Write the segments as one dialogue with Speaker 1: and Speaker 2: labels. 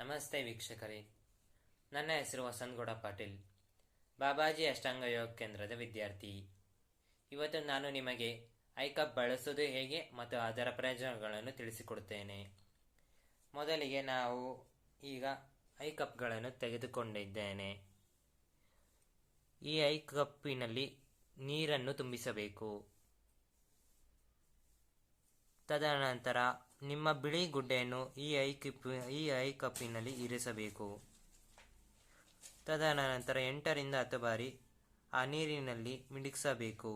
Speaker 1: ನಮಸ್ತೆ ವೀಕ್ಷಕರೇ, ನನ್ನ ಹೆಸರು ವಸಂತಗೌಡ ಪಾಟೀಲ್, ಬಾಬಾಜಿ ಅಷ್ಟಾಂಗ ಯೋಗ ಕೇಂದ್ರದ ವಿದ್ಯಾರ್ಥಿ. ಇವತ್ತು ನಾನು ನಿಮಗೆ ಐಕಪ್ ಬಳಸುವುದು ಹೇಗೆ ಮತ್ತು ಅದರ ಪ್ರಯೋಜನಗಳನ್ನು ತಿಳಿಸಿಕೊಡುತ್ತೇನೆ. ಮೊದಲಿಗೆ ನಾವು ಈಗ ಐಕಪ್ಗಳನ್ನು ತೆಗೆದುಕೊಂಡಿದ್ದೇನೆ. ಈ ಐಕಪ್ಪಿನಲ್ಲಿ ನೀರನ್ನು ತುಂಬಿಸಬೇಕು. ತದನಂತರ ನಿಮ್ಮ ಬಿಳಿ ಗುಡ್ಡೆಯನ್ನು ಈ ಐಕಪ್ಪಿನಲ್ಲಿ ಇರಿಸಬೇಕು. ತದನಂತರ 8 ರಿಂದ 10 ಬಾರಿ ಆ ನೀರಿನಲ್ಲಿ ಮಿಡಿಸಬೇಕು.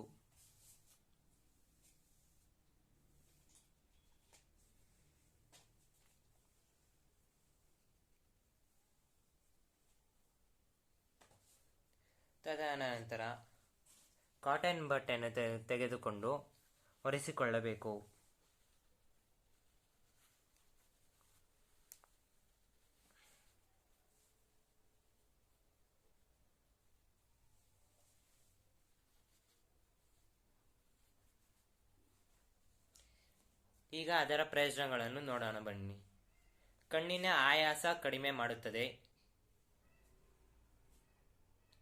Speaker 1: ತದನಂತರ ಕಾಟನ್ ಬಟ್ಟೆಯನ್ನು ತೆಗೆದುಕೊಂಡು ಒರೆಸಿಕೊಳ್ಳಬೇಕು. ಈಗ ಅದರ ಪ್ರಯೋಜನಗಳನ್ನು ನೋಡೋಣ ಬನ್ನಿ. ಕಣ್ಣಿನ ಆಯಾಸ ಕಡಿಮೆ ಮಾಡುತ್ತದೆ.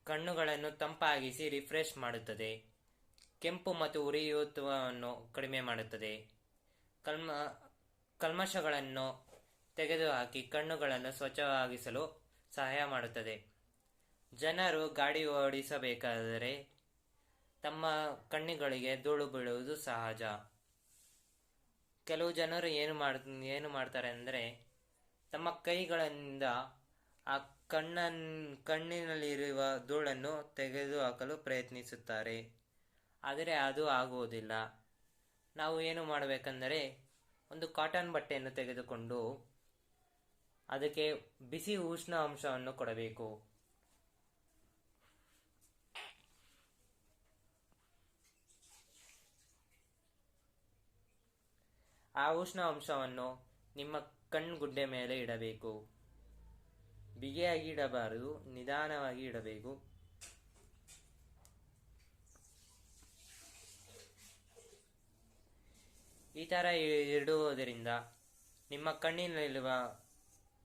Speaker 1: ಕಣ್ಣುಗಳನ್ನು ತಂಪಾಗಿಸಿ ರಿಫ್ರೆಶ್ ಮಾಡುತ್ತದೆ. ಕೆಂಪು ಮತ್ತು ಉರಿಯೂತವನ್ನು ಕಡಿಮೆ ಮಾಡುತ್ತದೆ. ಕಲ್ಮಶಗಳನ್ನು ತೆಗೆದುಹಾಕಿ ಕಣ್ಣುಗಳನ್ನು ಸ್ವಚ್ಛವಾಗಿಸಲು ಸಹಾಯ ಮಾಡುತ್ತದೆ. ಜನರು ಗಾಡಿ ಓಡಿಸಬೇಕಾದರೆ ತಮ್ಮ ಕಣ್ಣುಗಳಿಗೆ ಧೂಳು ಬೀಳುವುದು ಸಹಜ. ಕೆಲವು ಜನರು ಏನು ಮಾಡ್ತಾರೆ ಅಂದರೆ ತಮ್ಮ ಕೈಗಳಿಂದ ಆ ಕಣ್ಣಿನಲ್ಲಿರುವ ಧೂಳನ್ನು ತೆಗೆದುಹಾಕಲು ಪ್ರಯತ್ನಿಸುತ್ತಾರೆ. ಆದರೆ ಅದು ಆಗುವುದಿಲ್ಲ. ನಾವು ಏನು ಮಾಡಬೇಕೆಂದರೆ ಒಂದು ಕಾಟನ್ ಬಟ್ಟೆಯನ್ನು ತೆಗೆದುಕೊಂಡು ಅದಕ್ಕೆ ಬಿಸಿ ಉಷ್ಣ ಅಂಶವನ್ನು ಕೊಡಬೇಕು. ಆ ಉಷ್ಣ ಅಂಶವನ್ನು ನಿಮ್ಮ ಕಣ್ಣುಗುಡ್ಡೆ ಮೇಲೆ ಇಡಬೇಕು. ಬಿಗಿಯಾಗಿ ಇಡಬಾರದು, ನಿಧಾನವಾಗಿ ಇಡಬೇಕು. ಈ ಥರ ಇಡುವುದರಿಂದ ನಿಮ್ಮ ಕಣ್ಣಿನಲ್ಲಿರುವ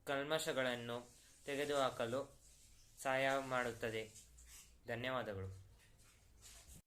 Speaker 1: ಕಲ್ಮಶಗಳನ್ನು ತೆಗೆದುಹಾಕಲು ಸಹಾಯ ಮಾಡುತ್ತದೆ. ಧನ್ಯವಾದಗಳು.